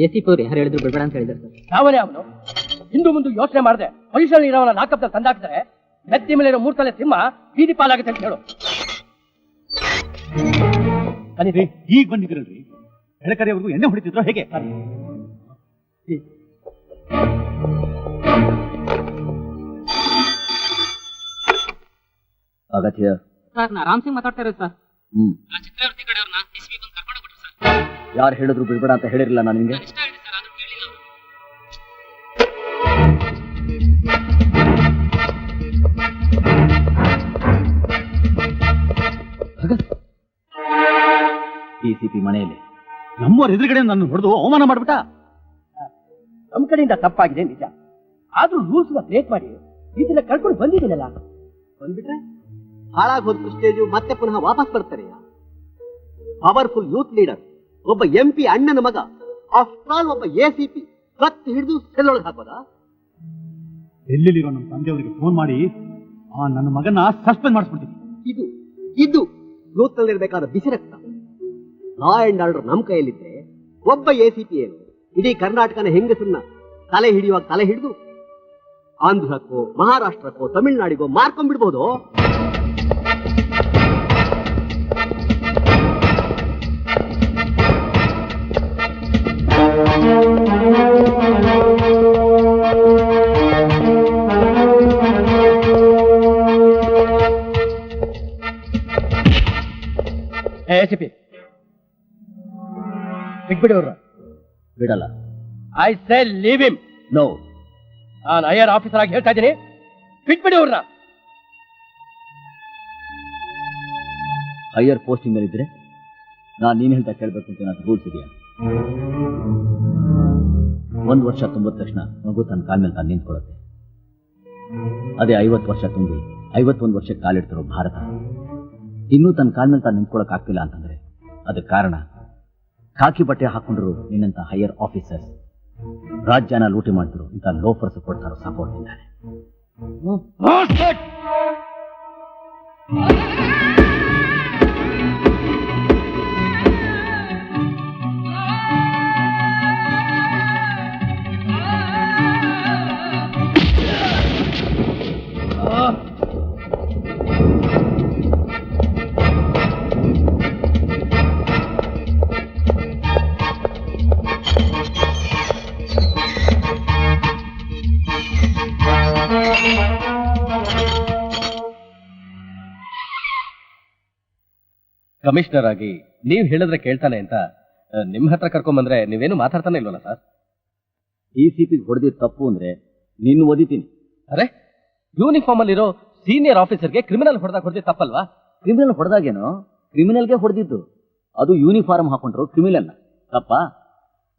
ACP ಅವ್ರು ಯಾರು ಹೇಳಿದ್ರು ಬಿಡ್ಬೇಡ ಅಂತ ಹೇಳಿದ್ರು ಸರ್. ಯಾವನೇ ಅವನು ಹಿಂದೂ ಮುಂದೆ ಯೋಚನೆ ಮಾಡಿದೆ ಪೊಲೀಸಲ್ಲಿ ಇರೋವನ್ನ ಲಾಕಪ್ದಲ್ಲಿ ತಂದಾಕ್ತಾರೆ. ನೆತ್ತಿ ಮೇಲೆ ಇರೋ 3 ತಲೆ ಸಿಂಹ ಬೀದಿ ಪಾಲಾಗುತ್ತೆ ಅಂತ ಹೇಳು. ಈಗ ಬಂದಿದ್ರಲ್ರಿ, ಬೆಳಕರಿಯವರೆಗೂ ಎಣ್ಣೆ ಹೊಡಿತಿದ್ರು ಹೇಗೆ? ಅಗತ್ಯ ಸರ್, ನಾ ರಾಮ್ ಸಿಂಗ್ ಮಾತಾಡ್ತಾ ಇರೋದು ಸರ್. ಚಕ್ರವರ್ತಿ ಕಡೆಯವ್ರನ್ನ ಎಸ್ಪಿ ಬಂದು ಕರ್ಕೊಂಡು ಬಿಟ್ರು ಸರ್. ಯಾರು ಹೇಳಿದ್ರು ಬಿಡ್ಬೇಡ ಅಂತ ಹೇಳಿರಲಿಲ್ಲ ನಾನು ನಿಮಗೆ? ಇಷ್ಟ ಆಗಿದೆ ಸರ್, ಅದು ಕೇಳಿಲ್ಲ ಅವರು. ಡಿಸಿಪಿ ಮನೆಯಲ್ಲಿ ನಮ್ಮವ್ರ ಎದುರುಗಡೆ ನನ್ನ ಹೊಡೆದು ಅವಮಾನ ಮಾಡ್ಬಿಟ್ಟ. ನಮ್ಮ ಕಡೆಯಿಂದ ತಪ್ಪಾಗಿದೆ ನಿಜ, ಆದ್ರೂ ರೂಲ್ಸ್ ಬ್ರೇಕ್ ಮಾಡಿ ಇದನ್ನ ಕಳ್ಕೊಂಡು ಬಂದಿದ್ದೀನಲ್ಲ. ಬಂದ್ಬಿಟ್ರೆ ಹಾಳಾಗಿ ಹೋದ ಪ್ರೆಸ್ಟೇಜು ಮತ್ತೆ ಪುನಃ ವಾಪಸ್ ಬರ್ತಾರೆ. ಪವರ್ಫುಲ್ ಯೂತ್ ಲೀಡರ್, ಒಬ್ಬ MP ಅಣ್ಣನ ಮಗ, ಆಫ್ಟರ್ ಆಲ್ ಒಬ್ಬ ACP ಕತ್ತಿ ಹಿಡಿದು ಸೆಲ್ಲೊಳಗೆ ಹಾಕೋದ? ಡೆಲ್ಲಿಲಿರೋ ನಮ್ಮ ತಂದೆಯವರಿಗೆ ಫೋನ್ ಮಾಡಿ ನನ್ನ ಮಗನ ಸಸ್ಪೆಂಡ್ ಮಾಡಿಸ್ಬಿಡ್ತೀನಿ. ಇದು ಇದು ಯೂತ್ ನಲ್ಲಿರ್ಬೇಕಾದ ಬಿಸಿ ರಕ್ತ. ಲಾ ಅಂಡ್ ಆರ್ಡರ್ ನಮ್ಮ ಕೈಯಲ್ಲಿದ್ರೆ ಒಬ್ಬ ACP ಏನು ಇಡೀ ಕರ್ನಾಟಕನ ಹೆಂಗಸನ್ನ ತಲೆ ಹಿಡಿಯುವಾಗ ತಲೆ ಹಿಡಿದು ಆಂಧ್ರಕ್ಕೋ ಮಹಾರಾಷ್ಟ್ರಕ್ಕೋ ತಮಿಳುನಾಡಿಗೋ ಮಾರ್ಕೊಂಡ್ಬಿಡ್ಬೋದು. ACP ಬಿಟ್ಬಿಡಿ ಅವ್ರ. ಬಿಡಲ್ಲ. I say leave him. No, ನಾನು ಐಆರ್ ಆಫೀಸರ್ ಆಗಿ ಹೇಳ್ತಾ ಇದ್ದೀನಿ, ಬಿಟ್ಬಿಡಿ ಅವ್ರನ್ನ. ಹೈಯರ್ ಪೋಸ್ಟಿಂಗ್ ನಲ್ಲಿದ್ರೆ ನಾನು ನೀನು ಹೇಳ್ತಾ ಕೇಳಬೇಕು ಅಂತ ಏನಾದ್ರು ರೂಲ್ಸ್ ಇದೆಯಾ? 1 ವರ್ಷ ತುಂಬಿದ ತಕ್ಷಣ ಮಗು ತನ್ನ ಕಾಲ ಮೇಲೆ ತಾನು ನಿಂತ್ಕೊಳ್ಳುತ್ತೆ. ಅದೇ 50 ವರ್ಷ ತುಂಬಿ 51 ವರ್ಷಕ್ಕೆ ಕಾಲಿಡ್ತಿರೋ ಭಾರತ ಇನ್ನೂ ತನ್ನ ಕಾಲ ಮೇಲೆ ತಾನು ನಿಂತ್ಕೊಳ್ಳೋಕೆ ಆಗ್ತಿಲ್ಲ ಅಂತಂದ್ರೆ ಅದಕ್ಕೆ ಕಾರಣ ಖಾಕಿ ಬಟ್ಟೆ ಹಾಕೊಂಡ್ರು ನಿನ್ನಂತ ಹೈಯರ್ ಆಫೀಸರ್ಸ್ ರಾಜ್ಯನ ಲೂಟಿ ಮಾಡ್ತಿರೋ ಇಂಥ ಲೋಫರ್ಸ್ ಕೊಡ್ತಾರೋ ಸಪೋರ್ಟ್ ಇದ್ದಾರೆ. ಕಮಿಷನರ್ ಆಗಿ ನೀವ್ ಹೇಳಿದ್ರೆ ಕೇಳ್ತಾನೆ ಅಂತ ನಿಮ್ ಹತ್ರ ಕರ್ಕೊಂಡ್ಬಂದ್ರೆ ನೀವೇನು ಮಾತಾಡ್ತಾನೆ ಇಲ್ವಲ್ಲ ಸರ್? DCP ಹೊಡೆದಿದ್ದು ತಪ್ಪು ಅಂದ್ರೆ ನಿನ್ನ ಓದಿತೀನಿ. ಅರೆ, ಯೂನಿಫಾರ್ಮ್ ಅಲ್ಲಿರೋ ಸೀನಿಯರ್ ಆಫೀಸರ್ಗೆ ಕ್ರಿಮಿನಲ್ ಹೊಡೆದಿದ್ದು ತಪ್ಪಲ್ವಾ? ಕ್ರಿಮಿನಲ್ ಹೊಡೆದಾಗೇನೋ ಕ್ರಿಮಿನಲ್ಗೆ ಹೊಡೆದಿದ್ದು, ಅದು ಯೂನಿಫಾರ್ಮ್ ಹಾಕೊಂಡ್ರು ಕ್ರಿಮಿನಲ್ನ ತಪ್ಪಾ?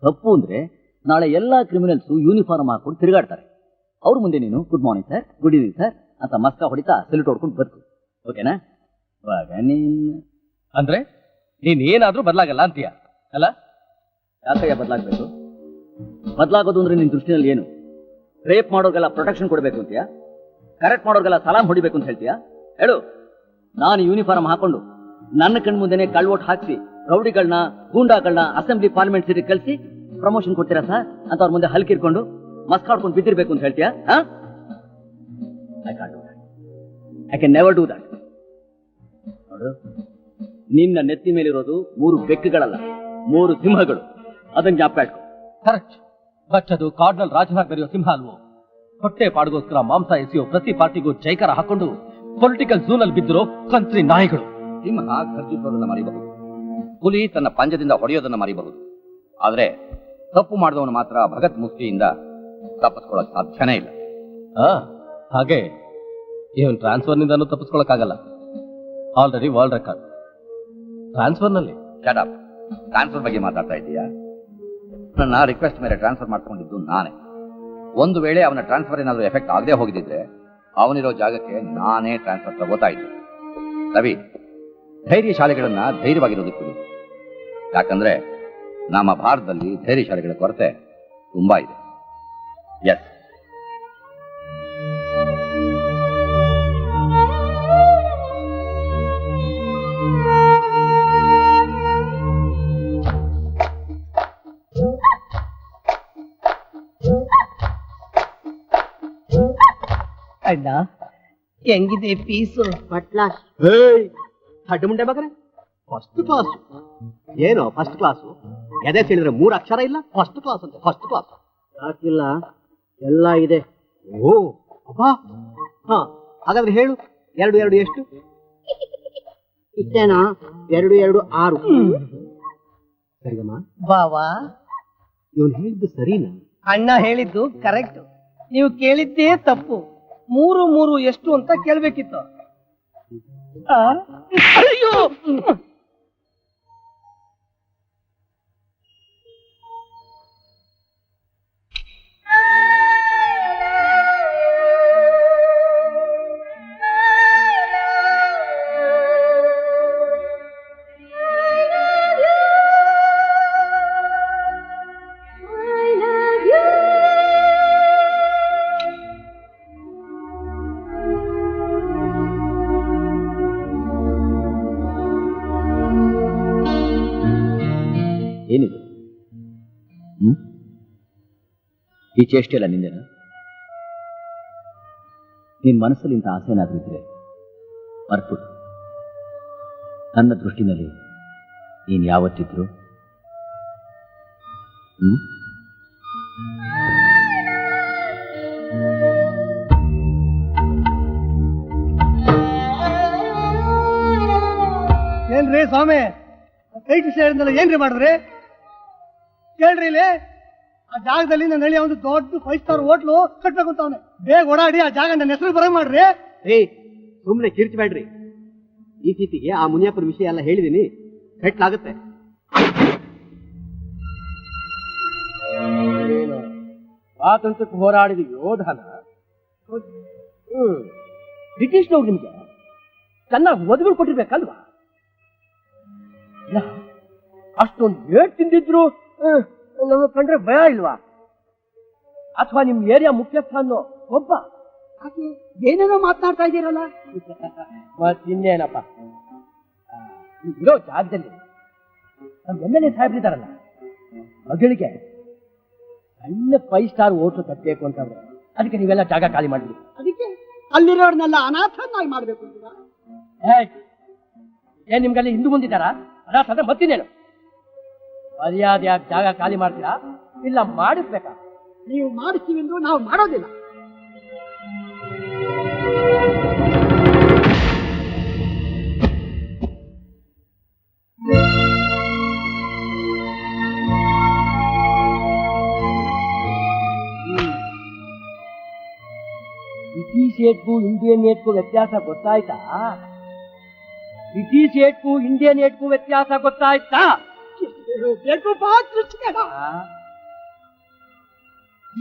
ತಪ್ಪು ಅಂದ್ರೆ ನಾಳೆ ಎಲ್ಲಾ ಕ್ರಿಮಿನಲ್ಸು ಯೂನಿಫಾರ್ಮ್ ಹಾಕೊಂಡು ತಿರುಗಾಡ್ತಾರೆ. ಅವ್ರ ಮುಂದೆ ನೀನು good morning sir, good evening sir ಅಂತ ಮಸ್ಕ ಹೊಡಿತಾ ಸೆಲ್ಯೂಟ್ ಹೊಡ್ಕೊಂಡು ಬದುಕು. ಓಕೆನಾ? ಅಂದ್ರೆ ನೀನ್ ಏನಾದ್ರೂ ಬದಲಾಗಲ್ಲ ಅಂತೀಯ ಅಲ್ಲ? ಯಾಕಯ್ಯ ಬದಲಾಗಬೇಕು? ಬದಲಾಗೋದು ಅಂದ್ರೆ ನಿನ್ ದೃಷ್ಟಿನಲ್ಲಿ ಏನು? ರೇಪ್ ಮಾಡೋರ್ಗೆಲ್ಲ ಪ್ರೊಟೆಕ್ಷನ್ ಕೊಡಬೇಕು ಅಂತೀಯಾ? ಕರೆಕ್ಟ್ ಮಾಡೋರ್ಗೆಲ್ಲ ಸಲಾಂ ಹೊಡಿಬೇಕು ಅಂತ ಹೇಳ್ತೀಯಾ? ಹೇಳು. ನಾನು ಯೂನಿಫಾರ್ಮ್ ಹಾಕೊಂಡು ನನ್ನ ಕಣ್ ಮುಂದೆನೆ ಕಳ್ವೋಟ್ ಹಾಕಿಸಿ ರೌಡಿಗಳನ್ನ ಗೂಂಡಾಗಳನ್ನ ಅಸೆಂಬ್ಲಿ ಪಾರ್ಲಿಮೆಂಟ್ ಸಿಟಿ ಕಳಿಸಿ ಪ್ರಮೋಷನ್ ಕೊಡ್ತೀರಾ ಸರ್ ಅಂತ ಅವ್ರ ಮುಂದೆ ಹಲ್ಕಿರ್ಕೊಂಡು ಮಸ್ಕಾಡ್ಕೊಂಡು ಬಿದ್ದಿರ್ಬೇಕು ಅಂತ ಹೇಳ್ತೀಯಾ? I can never do that. ನೋಡು, ನಿನ್ನ ನೆತ್ತಿ ಮೇಲಿರೋದು 3 ಬೆಕ್ಕುಗಳಲ್ಲ, 3 ಸಿಂಹಗಳು. ಅದನ್ನ ಜ್ಞಾಪಕ ಇಟ್ಕೊ. ಕರೆಕ್ಟ್. ಬಟ್ ಅದು ಕಾರ್ಡ್ನಲ್ ರಾಜನಾಗ್ ಬೆರೆಯೋ ಸಿಂಹ ಅಲ್ವೋ? ಹೊಟ್ಟೆ ಪಾಡ್ಗೋಸ್ಕರ ಮಾಂಸ ಎಸೆಯೋ ಪ್ರತಿ ಪಾರ್ಟಿಗೂ ಜೈಕಾರ ಹಾಕೊಂಡು ಪೊಲಿಟಿಕಲ್ ಝೋನ್ ಅಲ್ಲಿ ಬಿದ್ದಿರೋ ಕಂತ್ರಿ ನಾಯಿಗಳು. ಸಿಂಹ ಖರ್ಜಿಸೋದನ್ನ ಮರಿಬಹುದು, ಹುಲಿ ತನ್ನ ಪಂಜದಿಂದ ಹೊಡೆಯೋದನ್ನ ಮರಿಬಹುದು, ಆದ್ರೆ ತಪ್ಪು ಮಾಡಿದವನು ಮಾತ್ರ ಭಗತ್ ಮುಷ್ಟಿಯಿಂದ ತಪ್ಪಿಸ್ಕೊಳ್ಳಕ್ ಸಾಧ್ಯನೇ ಇಲ್ಲ. ಹಾಗೆ ಇವನ್ ಟ್ರಾನ್ಸ್ಫರ್ ನಿಂದನೂ ತಪ್ಪಿಸ್ಕೊಳಕ್ಕಾಗಲ್ಲ. ಆಲ್ರೆಡಿ ವರ್ಲ್ಡ್ ರೆಕಾರ್ಡ್ ಟ್ರಾನ್ಸ್ಫರ್ ನಲ್ಲಿ. ಶಟ್ ಟ್ರಾನ್ಸ್ಫರ್ ಬಗ್ಗೆ ಮಾತಾಡ್ತಾ ಇದ್ದೀಯಾ? ನನ್ನ ರಿಕ್ವೆಸ್ಟ್ ಮೇಲೆ ಟ್ರಾನ್ಸ್ಫರ್ ಮಾಡ್ಕೊಂಡಿದ್ದು ನಾನೇ. ಒಂದು ವೇಳೆ ಅವನ ಟ್ರಾನ್ಸ್ಫರ್ ಏನಾದರೂ ಎಫೆಕ್ಟ್ ಆಗದೆ ಹೋಗಿದ್ದಿದ್ರೆ ಅವನಿರೋ ಜಾಗಕ್ಕೆ ನಾನೇ ಟ್ರಾನ್ಸ್ಫರ್ ತಗೋತಾ ಇದ್ದೆ. ರವಿ, ಧೈರ್ಯ ಶಾಲೆಗಳನ್ನ ಧೈರ್ಯವಾಗಿರೋದಕ್ಕೆ ಬಿಡು. ಯಾಕಂದ್ರೆ ನಮ್ಮ ಭಾರತದಲ್ಲಿ ಧೈರ್ಯ ಶಾಲೆಗಳ ಕೊರತೆ ತುಂಬಾ ಇದೆ. ಎಸ್, ಅಣ್ಣ ಹೆಂಗಿದೆ ಪೀಸು? ಅಡ್ಡ ಮುಂಡೆ ಮಗನೇ, ಫಸ್ಟ್ ಕ್ಲಾಸ್ ಏನೋ ಫಸ್ಟ್ ಕ್ಲಾಸು? ಎದೆ ಹೇಳಿದ್ರೆ 3 ಅಕ್ಷರ ಇಲ್ಲ, ಫಸ್ಟ್ ಕ್ಲಾಸ್ ಅಂತ. ಫಸ್ಟ್ ಕ್ಲಾಸ್ ಯಾಕಿಲ್ಲ, ಎಲ್ಲ ಇದೆ. ಓ ಅಬ್ಬಾ, ಹಾ ಹಾಗಾದ್ರೆ ಹೇಳು, 2 2 ಎಷ್ಟು? ಇಷ್ಟೇನಾ? 2 2 6. ಸರಿಗಮ್ಮ, ಬಾವಾ, ಇವನು ಹೇಳಿದ್ದು ಸರಿನಾ? ಅಣ್ಣ ಹೇಳಿದ್ದು ಕರೆಕ್ಟ್. ನೀವು ಕೇಳಿದ್ದೇ ತಪ್ಪು. 3 3 ಎಷ್ಟು ಅಂತ ಕೇಳ್ಬೇಕಿತ್ತು. ಅಯ್ಯೋ, ಏನಿದು? ಈ ಚೇಷ್ಟೆ ಅಲ್ಲ ನಿಂದೇನ? ನಿನ್ ಮನಸ್ಸಲ್ಲಿ ಇಂಥ ಆಸೆ ಏನಾದ್ರೂ ಇದ್ರೆ ಮರ್ತು. ನನ್ನ ದೃಷ್ಟಿನಲ್ಲಿ ನೀನ್ ಯಾವತ್ತಿದ್ರು ಏನ್ರಿ ಸ್ವಾಮಿ, ಕೈ ಸೇರಿದಲ್ಲ, ಏನ್ರಿ ಮಾಡಿದ್ರಿ? ಕೇಳ್ರಿ, ಇಲ್ಲಿ ಆ ಜಾಗದಲ್ಲಿ ನನ್ನ ಹಳ್ಳಿ ಒಂದು ದೊಡ್ಡ 5 ಸ್ಟಾರ್ ಹೋಟ್ಲು ಕಟ್ಬೇಕು ಅಂತ ಅವನೇ. ಬೇಗ ಓಡಾಡಿ ಆ ಜಾಗ ನನ್ನ ಹೆಸರು ಬರಂಗ್ ಮಾಡ್ರಿ. ಸುಮ್ಮನೆ ಕಿರ್ಚಬೇಡ್ರಿ. ಈ ಸೀಟಿಗೆ ಆ ಮುನಿಯಪ್ಪನ ವಿಷಯ ಎಲ್ಲ ಹೇಳಿದೀನಿ, ಸೆಟ್ಲ್ ಆಗುತ್ತೆ. ಸ್ವಾತಂತ್ರ್ಯಕ್ಕೆ ಹೋರಾಡಿದ ಯೋಧನ ಬ್ರಿಟಿಷ್ನವ್ರು ನಿಮ್ಗೆ ಚೆನ್ನಾಗಿ ಮದುವೆ ಕೊಟ್ಟಿರ್ಬೇಕಲ್ವಾ? ಅಷ್ಟೊಂದು ಏಟ್ ತಿಂದಿದ್ರು ನಮ್ಮ ಕಂಡ್ರೆ ಭಯ ಇಲ್ವಾ? ಅಥವಾ ನಿಮ್ ಏರಿಯಾ ಮುಖ್ಯಸ್ಥ ಅನ್ನೋ ಒಬ್ಬ ಏನೇನೋ ಮಾತನಾಡ್ತಾ ಇದ್ದೀರಲ್ಲ. ಮತ್ತಿನ್ನೇನಪ್ಪ, ಇರೋ ಜಾಗದಲ್ಲಿ ನಮ್ಮ MLA ಸಾಹೇಬ್ರಿದಾರಲ್ಲ, ಮಗಳಿಗೆ ಸಣ್ಣ 5 ಸ್ಟಾರ್ ಹೋಟ್ಲು ಕಟ್ಟಬೇಕು ಅಂತಂದ್ರೆ ಅದಕ್ಕೆ ನೀವೆಲ್ಲ ಜಾಗ ಖಾಲಿ ಮಾಡ್ಬಿಡಿ. ಅದಕ್ಕೆ ಅಲ್ಲಿರೋರ್ನೆಲ್ಲ ಅನಾಥನಾಗಿ ಮಾಡ್ಬೇಕು ಅಂತೀರಾ? ಏನ್ ನಿಮ್ಗಲ್ಲಿ ಹಿಂದೂ ಮುಂದಿದ್ದಾರಾ? ಅನಾಥ ಅಂದ್ರೆ ಮತ್ತಿನ್ನೇನು? ಮರ್ಯಾದೆಯಾಗಿ ಜಾಗ ಖಾಲಿ ಮಾಡ್ತೀರಾ ಇಲ್ಲ ಮಾಡಿಸ್ಬೇಕಾ? ನೀವು ಮಾಡಿಸ್ತೀವಿ ಅಂದ್ರೂ ನಾವು ಮಾಡೋದಿಲ್ಲ. ಬ್ರಿಟಿಷ್ ಏಟ್ಗೂ ಇಂಡಿಯನ್ ಏಟ್ಗೂ ವ್ಯತ್ಯಾಸ ಗೊತ್ತಾಯ್ತಾ? ಬ್ರಿಟಿಷ್ ಏಟ್ಗೂ ಇಂಡಿಯನ್ ಏಟ್ಗೂ ವ್ಯತ್ಯಾಸ ಗೊತ್ತಾಯ್ತಾ?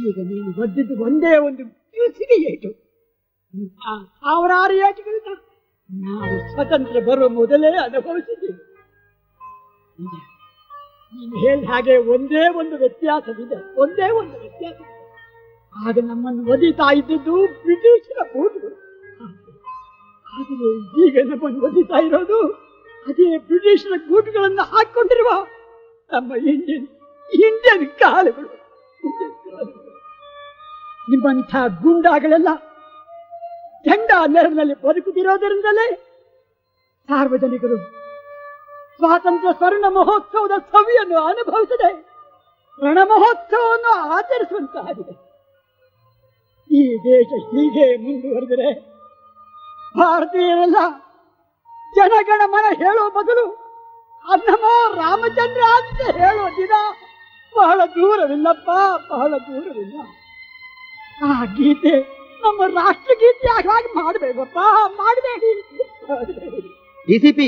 ಈಗ ನೀನು ಒದ್ದಿದ್ದು ಒಂದೇ ಒಂದು ಪಿಯುಸಿಗೆ ಏಟು. 1000 ಏಟುಗಳಿಂದ ನಾವು ಸ್ವತಂತ್ರ ಬರುವ ಮೊದಲೇ ಅನುಭವಿಸಿದ್ದೀವಿ. ನೀನು ಹೇಳಿದ ಹಾಗೆ ಒಂದೇ ಒಂದು ವ್ಯತ್ಯಾಸವಿದೆ, ಒಂದೇ ಒಂದು ವ್ಯತ್ಯಾಸ. ಆಗ ನಮ್ಮನ್ನು ಒದಿತಾ ಇದ್ದದ್ದು ಬ್ರಿಟಿಷರ ಬೂಟುಗಳು. ಆದರೆ ಈಗ ನಮ್ಮನ್ನು ಒದಿತಾ ಇರೋದು ಅದೇ ಬ್ರಿಟಿಷರ ಬೂಟುಗಳನ್ನು ಹಾಕಿಕೊಂಡಿರುವ ನಮ್ಮ ಇಂಡಿಯನ್ ಕಾಲುಗಳು. ನಿಮ್ಮಂಥ ಗುಂಡಾಗಳೆಲ್ಲ ಜೆಂಡಾ ನೆರಳಿನಲ್ಲಿ ಬದುಕುತ್ತಿರೋದರಿಂದಲೇ ಸಾರ್ವಜನಿಕರು ಸ್ವಾತಂತ್ರ್ಯ ಸ್ವರ್ಣ ಮಹೋತ್ಸವದ ಸವಿಯನ್ನು ಅನುಭವಿಸದೆ ರಣ ಮಹೋತ್ಸವವನ್ನು ಆಚರಿಸುವಂತಾಗಿದೆ. ಈ ದೇಶ ಹೀಗೆ ಮುಂದುವರೆದರೆ ಭಾರತೀಯರೆಲ್ಲ ಜನಗಣ ಮನ ಹೇಳುವ ಬದಲು ಅನ್ನಮೋ ರಾಮಚಂದ್ರ ಅಂತ ಹೇಳುವ ದಿನ ಬಹಳ ದೂರವಿಲ್ಲಪ್ಪ, ಬಹಳ ದೂರವಿಲ್ಲ. ಆ ಗೀತೆ ನಮ್ಮ ರಾಷ್ಟ್ರಗೀತೆ ಹಾಗೆ ಮಾಡಬೇಕಪ್ಪ, ಮಾಡಬೇಡಿ. DCP